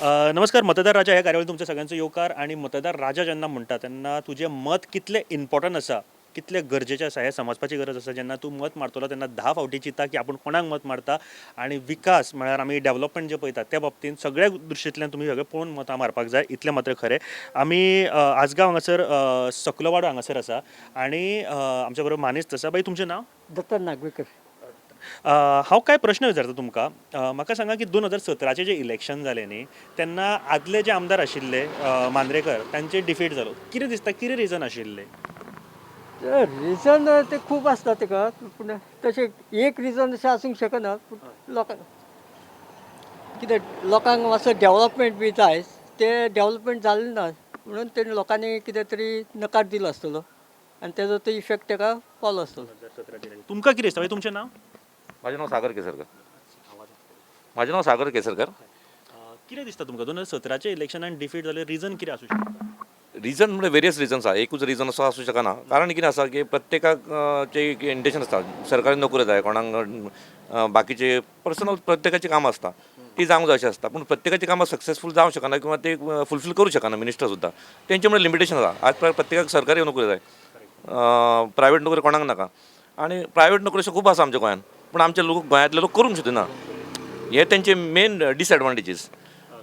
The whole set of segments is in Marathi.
नमस्कार. मतदार राजा ह्या कार्यावळीत तुमच्या सगळ्यांचं येवकार. आणि मतदार राजा जेन्ना म्हणटा तेन्ना तुजें मत कितलें इम्पॉर्टंट आसा, कितलें गरजेचें आसा हें समजपाची गरज आसा. जेन्ना तूं मत मारतलो तेन्ना 10 फावटी चिंत्ता की आपूण कोणाक मत मारता. आणि विकास म्हळ्यार आमी डेव्हलपमेंट जें पळयतात त्या बाबतींत सगळ्या दृश्टींतल्यान तुमी सगळें पळोवन मतां मारपाक जाय, इतलें मात्र खरें. आमी आसगांव हांगासर सकलवाडो हांगासर आसा. आनी आमच्या बरोबर मानेस्त आसा. बाई, तुमचें नांव? दत्ता नागवेकर. हांव कांय प्रश्न विचारता तुमकां. म्हाका सांगा की 2017चें जें इलेक्शन जालें न्ही, तेन्ना आदले जे आमदार आशिल्ले मांद्रेकर तांचे डिफीट जालो. कितें दिसता, कितें रिजन आशिल्लें? रिजन ते खूप असतात तेका, पूण तशें एक रिजन अशें आसूंक शकना. पूण लोकांक मातसो डेव्हलपमेंट बी जाय, ते डेव्हलपमेंट जालें ना, म्हणून ते लोकांनी कितें तरी नकार दिलो आसतलो आनी तेजो तो इफेक्ट तेका पावलो आसतलो. तुमकां कितें दिसता? तुमचें नांव? माझं नाव सागर केसरकर. माझं नाव सागर केसरकर. कितें दिसता तुमकां 2017च्या इलेक्शनान डिफीट जालें, रिजन कितें आसूं शकता? रिजन म्हणजे वेरियस रिजन्स आहा, एकूच रिजन असो आसूं शकना. कारण कितें आसा की प्रत्येकाक चे एक इंटेंशन आसता, सरकारी नोकऱ्यो जाय, कोणाक बाकीचे पर्सनल प्रत्येकाची कामां आसता ती जावंक जाय अशें आसता. पूण प्रत्येकाची कामां सक्सेसफूल जावंक शकना किंवा ते फुलफील करूं शकना मिनिस्टर सुद्दां. तेंचे म्हणजे लिमिटेशन आसा. आज प्रत्येकाक सरकारी नोकऱ्यो जाय, प्रायवेट नोकरी कोणाक नाका. आनी प्रायवेट नोकरी अश्यो खूब आसा आमच्या गोंयांत, पूण आमचे लोक गोंयांतले लोक करूंक सोदिना. हे तेंचे मेन डिसएडवांटेजीस.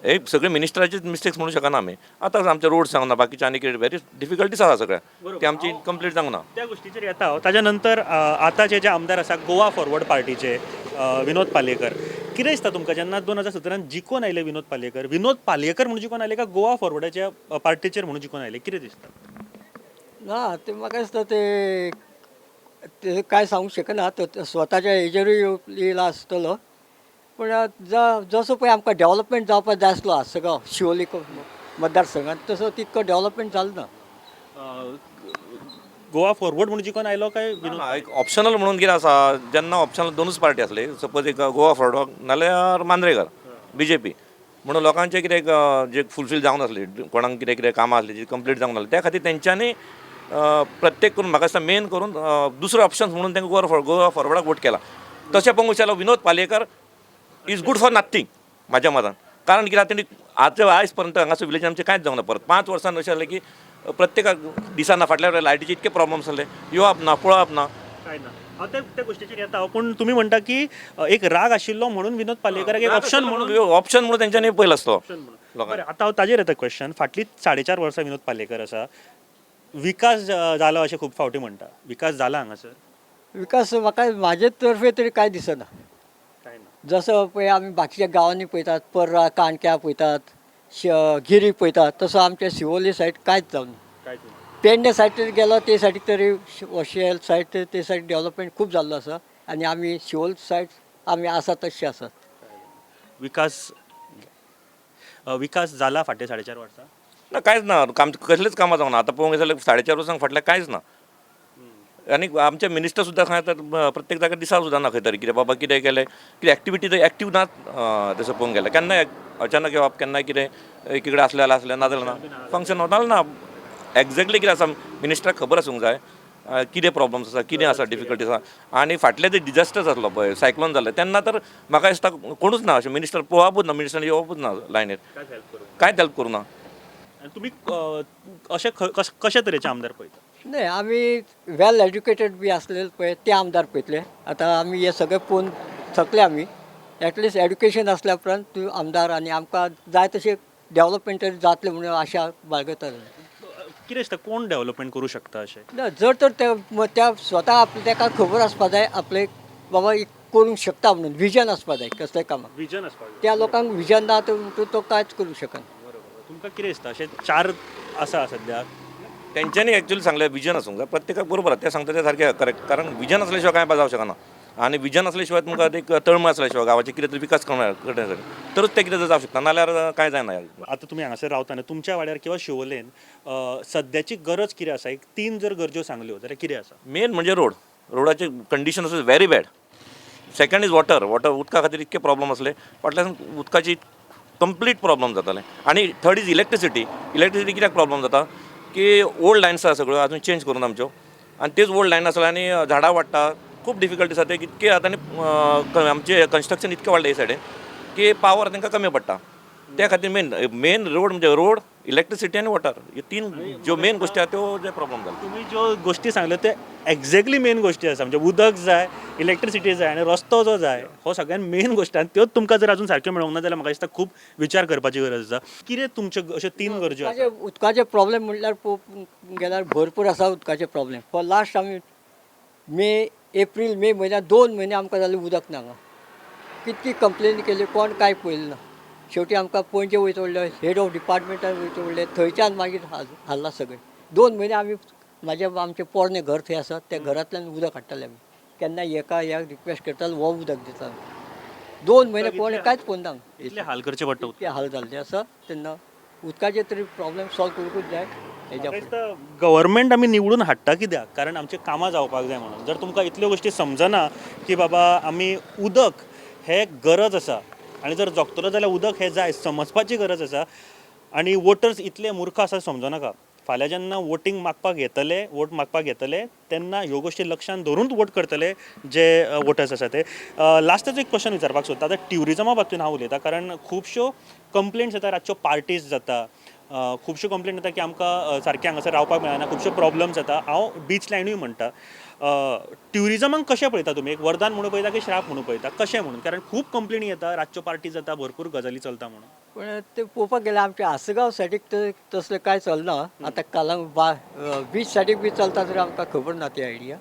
हे सगळे मिनिस्टराचेच मिस्टेक्स म्हणू शकना आमी. आतां आमचे रोड जावंक ना, बाकीचे आनी कितें व्हेरी डिफिकल्टीज आसा सगळ्या, ती आमची कंप्लीट जावंक ना. त्या गोष्टीचेर येता हांव. ताच्या नंतर आतांचे जे आमदार आसा गोवा फॉरवर्ड पार्टीचे विनोद पालयेकर, कितें दिसता तुमकां जेन्ना 2017 जिखून आयले विनोद पालयेकर म्हणून जिखून आयले, काय गोवा फॉरवर्डाच्या पार्टीचेर म्हणून जिखून आयले? कितें दिसता? ना, ते म्हाका दिसता ते कांय सांगूंक शकना. तो स्वताच्या हेजेरूय येयला आसतलो. पूण जसो पळय आमकां डेव्हलपमेंट जावपाक जाय आसलो सगळो शिवोली मतदारसंघात, तसो तितको डेव्हलपमेंट जालो ना. गोवा फॉरवर्ड म्हणून जिखून आयलो काय विनोद? एक ऑप्शनल म्हणून कितें आसा, जेन्ना ऑप्शनल दोनूच पार्टी आसले, सपोज एक गोवा फॉरवर्ड नाल्यार मांद्रेकर BJP, म्हणून लोकांचे कितें जे फुलफील जावंक नासले, कोणाक कितें कितें कामां आसली जी कंप्लीट जावंक नासली, त्या खातीर तेंच्यांनी प्रत्येक करून म्हाका दिसता मेन करून दुसरो ऑप्शन म्हणून तांकां गोवा फॉरवर्डाक वोट केला. तशें पळोवंक वयशालो Vinod Palyekar is good for nothing म्हाज्या मतान. कारण कित्याक तेणी आयज पर्यंत हांगासर विलेजान आमचें कांयच जावंक ना. परत 5 वर्सान अशें जालें की प्रत्येकाक दिसाना फाटल्या लायटीचे इतके प्रॉब्लम्स जाले, येवप ना, पळप ना. काय ना, हांव त्या गोष्टीचेर येता. पूण तुमी म्हणटा की एक राग आशिल्लो म्हणून विनोद पालयेकराक एक ऑप्शन म्हणून तेंच्यांनी पयलो आसतो. बरें, आतां हांव ताजेर येता क्वेश्चन. फाटलीं 4.5 वर्सां विनोद पालयेकर आसा. विकास जालो अशें खूब फावटी म्हणटा. विकास जाला हांगासर? विकास म्हाका म्हाजे तर्फे तरी कांय दिसना. काय ना. जसो पळय आमी बाकीच्या गांवांनी पळयतात, पर्रा काणक्या पळयतात, गिरी पळयतात, तसो आमच्या शिवोली सायड कांयच जावना. काय पेडणे सायडीर गेलो ते सायडीक तरी वॉशेल सायड ते सायड डेव्हलपमेंट खूब जाल्लो आसा. आनी आमी शिवोल सायड आमी आसा तशें आसात. विकास जाला फाटले 4.5 वर्सां? ना, कांयच ना. कसलेच कामां जावंक ना. आतां पळोवंक जाल्यार 4.5 वर्सांक फाटल्याक कांयच ना. आनी आमचे मिनिस्टर सुद्दां खंय प्रत्येक जाग्यार दिसा सुद्दां ना खंय तरी कितें बाबा कितें केलें, कितें एक्टिविटी थंय एक्टीव नात. तसो पळोवंक गेल्यार केन्नाय अचानक येवप, केन्नाय कितें एक कडेन आसलें ना जाल्यार ना, फंक्शन नाजाल्यार ना. एक्झॅक्टली कितें आसा मिनिस्टराक खबर आसूंक जाय कितें प्रॉब्लम्स आसा, कितें आसा डिफिकल्टीज आसा. आनी फाटले जे डिजास्टर जातलो पळय, सायक्लोन जालें तेन्ना तर म्हाका दिसता कोणूच ना, अशें मिनिस्टर पळोवपूच ना, मिनिस्टर येवपूच ना लायनीर, कांयच हेल्प करूं ना. तुमी अशें कशे तरेचे आमदार पळयता? नाही, आमी वेल एज्युकेटेड बी आसलेले पळय ते आमदार पळयतले. आतां आमी हे सगळे पळोवन थकले आमी. एटलिस्ट एड्युकेशन आसल्या उपरांत तूं आमदार आनी आमकां जाय तशें डेव्हलपमेंट जातलें म्हणून आशा बाळगताले. कितें दिसता कोण डेव्हलपमेंट करूं शकता अशें? ना, जर तर त्या स्वता ताका खबर आसपा जाय आपले बाबा करूंक शकता म्हणून विजन आसपा जाय कसलें कामां. विजन आसपाक जाय. त्या लोकांक विजन ना तो कांयच करूंक शकना. बरोबर. तुमकां कितें दिसता अशें 4 आसा सद्याक? तेंच्यांनी एक्चुअली सांगलें विजन आसूंक जाय. प्रत्येकाक बरोबर ते सांगता ते सारकें करेक्ट. कारण विजन असल्या शिवाय कांय जावं शकना. आनी विजन असल्या शिवाय तुमकां एक तळमळ असल्या शिवाय गांवाचे कितें तरी विकास करण्यासाठी तरच ते कितें जावं शकता, नाल्यार कांय जायना. आतां तुमी हांगासर रावता न्हय, तुमच्या वाड्यार किंवा शिवोलेन सद्याची गरज कितें आसा? एक 3 जर गरजो सांगल्यो जाल्यार कितें आसा? मेन म्हणजे रोडाचे condition is very bad. Second is water उदका खातीर इतके प्रॉब्लम आसले. फाटल्यान उदकाची कंप्लीट प्रॉब्लम जाताले. आनी थर्ड इज इलेक्ट्रिसिटी कित्याक प्रॉब्लम जाता की ओल्ड लायन्स आसा सगळ्यो अजून चेंज करून आमच्यो, आनी तेच ओल्ड लायन आसल्या आनी झाडां वाडटा, खूब डिफिकल्टी आसा. ते इतके आतां आनी आमचे कन्स्ट्रक्शन इतकें वाडलें हे सायडीन की पावर तांकां कमी पडटा. त्या खातीर मेन रोड म्हणजे रोड इलेक्ट्रिसिटी आणि वॉटर हे तीन ज्यो मेन गोष्टी आहा त्यो जे प्रॉब्लेम जाला. तुम्ही ज्यो गोष्टी सांगल्यो ते एक्झॅक्टली मेन गोष्टी आसा म्हणजे उदक जाय इलेक्ट्रिसिटी जाय आनी रस्तो जो जाय हो सगळ्यात मेन गोष्टी आनी त्योच तुमकां जर अजून सारक्यो मेळोंक ना जाल्यार म्हाका दिसता खूब विचार करपाची गरज आसा. कितें तुमचे अश्यो 3 गरजो आसा? उदकाचे प्रॉब्लेम म्हणल्यार पळोवंक गेल्यार भरपूर आसा उदकाचे प्रॉब्लेम. फॉर लास्ट आमी एप्रील मे म्हयन्यात 2 म्हयने आमकां जाले उदक ना हांगा. कितकी कंप्लेन केली कोण कांय पळयलें ना. शेवटी आमकां पणजे वयचो पडलें हेड ऑफ डिपार्टमेंटान वयचो पडलें थंयच्यान मागीर हाडला सगळें. 2 म्हयने आमचें पोरणे घर थंय आसा त्या घरांतल्यान उदक हाडटाले आमी. केन्ना ह्याक रिक्वेस्ट करतालो हो उदक दिता. 2 म्हयने कोणें कांयच पळोवना इतले हाल करचे पडटा इतके हाल जाल्ले आसा तेन्ना उदकाचे तरी प्रॉब्लेम सॉल्व करूंकूच जाय हेज्या फुडें. गव्हर्नमेंट आमी निवडून हाडटा कित्याक? कारण आमचे कामां जावपाक जाय म्हणून. जर तुमकां इतल्यो गोष्टी समजना की बाबा आमी उदक हे गरज आसा आनी जर जगतलो जाल्यार उदक हे जाय समजपाची गरज आसा आनी वोटर्स इतले मूर्ख आसा समजनाका. फाल्यां जेन्ना वोट मागपाक येतले तेन्ना ह्यो गोष्टी लक्षांत धरून वोट करतले जे वोटर्स आसा ते. लास्टच एक क्वेश्चन विचारपाक सोदता. आतां ट्युरिजमा बाबतींत हांव उलयतां कारण खुबश्यो कंप्लेंट्स येता रातच्यो पार्टीज जाता. खुबश्यो कंप्लेंट येता की आमकां सारकें हांगासर रावपाक मेळना खुबश्यो प्रॉब्लम्स जाता. हांव बीच लायनूय म्हणटा. ट्युरिजमाक कशें पळयता तुमी? एक वरदान म्हणून पळयता की श्राप म्हणून पळयता? कशें म्हणून? कारण खूब कंप्लेनी येता रातच्यो पार्टी जाता भरपूर गजाली चलता म्हणून. पण ते पळोवपाक गेल्यार आमच्या आसगांव सायडीक तसलें कांय चलना. आतां बीच सायडीक बी चलता तरी आमकां खबर ना ती आयडिया.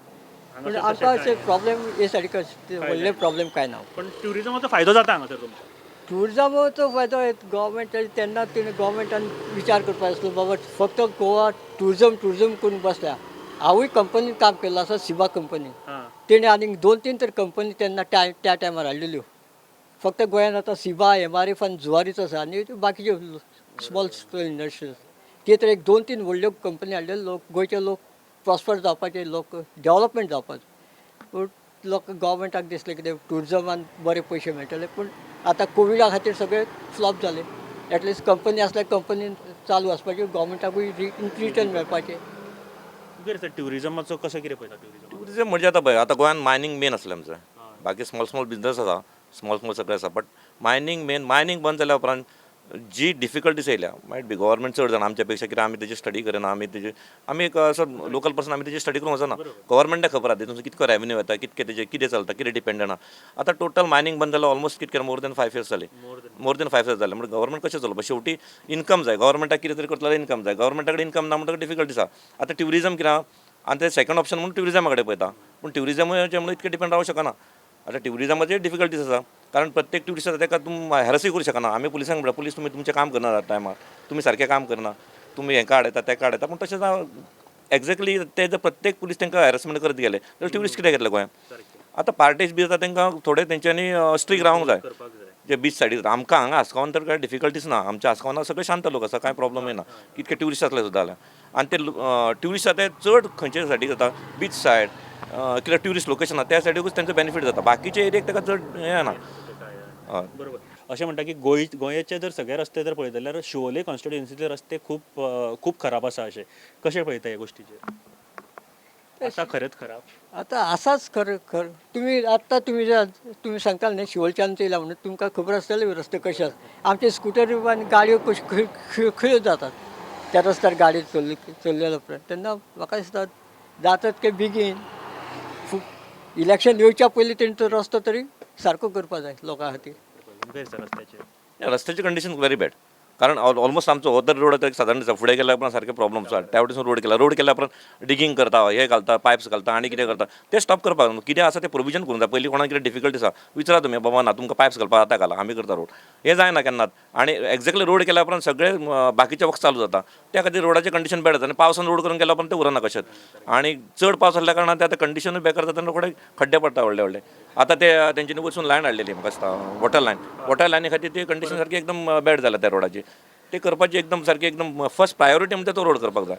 पण आमकां अशे प्रॉब्लेम हे सायडीक व्हडले प्रॉब्लेम कांय ना. पण ट्युरिजमाचो फायदो जाता हांगासर तुमकां? टुरिजमाचो फायदो गव्हर्मेंट तेन्ना गव्हर्मेंटान विचार करपाक आसलो बाबा फक्त गोवा टुरिजम करून बसल्या. हांवूय कंपनीन काम केल्लो आसा सिबा कंपनीन. तेणे आनीक 2-3 तर कंपनी तेन्ना त्या टायमार हाडलेल्यो. फक्त गोंयांत आतां सिबा MRF आनी जुवारीच आसा आनी बाकीच्यो स्मॉल स्केल इंडस्ट्रीज ते तर एक 2-3 व्हडल्यो कंपनी हाडलेल्यो गोंयचे लोक प्रॉस्पर जावपाचे लोक डेवलपमेंट जावपाचो. पूण लोक गव्हर्मेंटाक दिसलें कितें टुरिजमान बरे पयशे मेळटले पूण आतां कोविडा खातीर सगळे फ्लॉप जाले. एटलिस्ट कंपनी आसल्यार कंपनीन चालू आसपाची गव्हर्मेंटाकूय रिटर्न मेळपाचें. कितें दिसता ट्युरिजमाचो कसो कितें पळयता ट्युरिजम? टुरिजम म्हणजे आता पळय आतां गोंयान मायनींग मेन आसलें आमचें. बाकी स्मॉल बिझनस आसा स्मॉल सगळें आसा बट मायनींग बंद जाल्या उपरांत जी डिफिकल्टीज येयल्या मायट बी गव्हर्मेंट चड जाणा आमच्या पेक्षा कित्याक आमी तेजी स्टडी करना आमी एक असो लोकल पर्सन आमी तेजी स्टडी करूंक वचना. गव्हर्मेंटाक खबर आहा तेतून कितको रेवेन्यू येता कितें चलता कितें डिपेंडंट आहा. आतां टोटल मायनींग बंद जाल्यार ऑलमोस्ट कितें मोर देन 5 years जाले. मोर देन 5 years जाले म्हणजे गव्हर्मेंट कशें चलपा शेवटी इनकम जाय. गव्हर्मेंटाक कितें तरी करतलो इनकम जाय. गव्हर्मेंटा कडेन इनकम ना म्हणटकच डिफिकल्टीज आहा. आतां ट्युरिजम कितें आहा आनी ते सेकंड ऑप्शन म्हणून ट्युरिजमा कडेन पळयता. पूण ट्युरिजमाचे म्हणून इतके डिपेंड रावंक शकना. आतां ट्युरिजमाचे डिफिकल्टीज आसा कारण प्रत्येक ट्युरिस्ट आसा ताका तूं हॅरसूय करूं शकना. आमी पुलिसांक म्हणटा पुलीस तुमी तुमचें काम करना टायमार तुमी सारकें काम करना तुमी हेका हाडयता तेका हाडयता. पूण तशें एक्झॅक्टली ते जर प्रत्येक पुलीस तांकां हॅरसमेंट करत गेले जाल्यार ट्युरिस्ट कितें घेतले गोंयांत. आतां पार्टीज बी जाता तांकां थोडे तेंच्यांनी स्ट्रीक रावंक जाय जे बीच सायडीक. आमकां हांगा आसगांवान तर कांय डिफिकल्टीज ना. आमच्या आसगांवान सगळे शांत लोक आसा कांय प्रॉब्लम येना कितके ट्युरिस्ट आसले सुद्दां जाल्यार. आनी ते ट्युरिस्ट आसा ते चड खंयचे सायडीक जाता बीच सायड किंवा ट्युरिस्ट लोकेशन आहा त्या सायडीकूच तांचो बेनिफीट जाता. बाकीचे एरियेक ताका चड हें येना. हय बरोबर. अशें म्हणटा की गोंयचे जर सगळे रस्ते जर पळयत जाल्यार शिवोले कॉन्स्टिट्युएन्सीचे रस्ते खूब खराब आसा अशें कशें पळयता ह्या गोष्टीचेर? आतां खरेंच खराब? आतां आसाच खरें तुम्ही सांगताल न्ही शिवोलच्यान येयला म्हणून तुमकां खबर आसतले रस्ते कशे आसा. आमचे स्कुटर आनी गाडयो खंय जातात त्या रस्त्यार गाडी चल्लेलो उपरांत तेन्ना म्हाका दिसता जाता तितके बेगीन इलेक्शन येवच्या पयलीं तेणी तो रस्तो तरी सारको करपा जाय लोकां खातीर. रस्त्याची कंडिशन व्हेरी बॅड कारण ऑलमोस्ट आमचो ओदर रोड आतां सादारण दिसा फुडें गेल्या उपरांत सारके प्रॉब्लम आसा. त्या वटेनसून रोड केल्या उपरांत डिगींग करता हे घालता पायप्स घालता आनी कितें करता ते स्टॉप करपाक कितें आसा तें प्रोविजन करूंक जाय. पयलीं कोणाक कितें डिफिकल्टी आसा विचारा तुमी बाबा ना तुमकां पायप्स घालपाक आतां घाला आमी करता रोड हें जायना केन्नाच. आनी एक्झॅक्टली रोड केल्या उपरांत सगळे बाकीचे वर्क चालू जाता त्या खातीर रोडाचें कंडिशन बॅड जाता. आनी पावसान रोड करून गेल्या उपरांत ते उरना कशेंच. आनी चड पावस आसल्या कारणान ते आतां कंडिशनूय बेकार जाता आनी रोखडे खड्डे पडटा व्हडले. आतां ते तेंच्यांनी वचून लायन हाडलेली म्हाका दिसता वॉटर लायनी खातीर ती कंडिशन सारकी एकदम बॅड जाल्या त्या रोडाची. ते करपाची एकदम सारकी एकदम फर्स्ट प्रायोरिटी म्हणजे तो रोड करपाक जाय.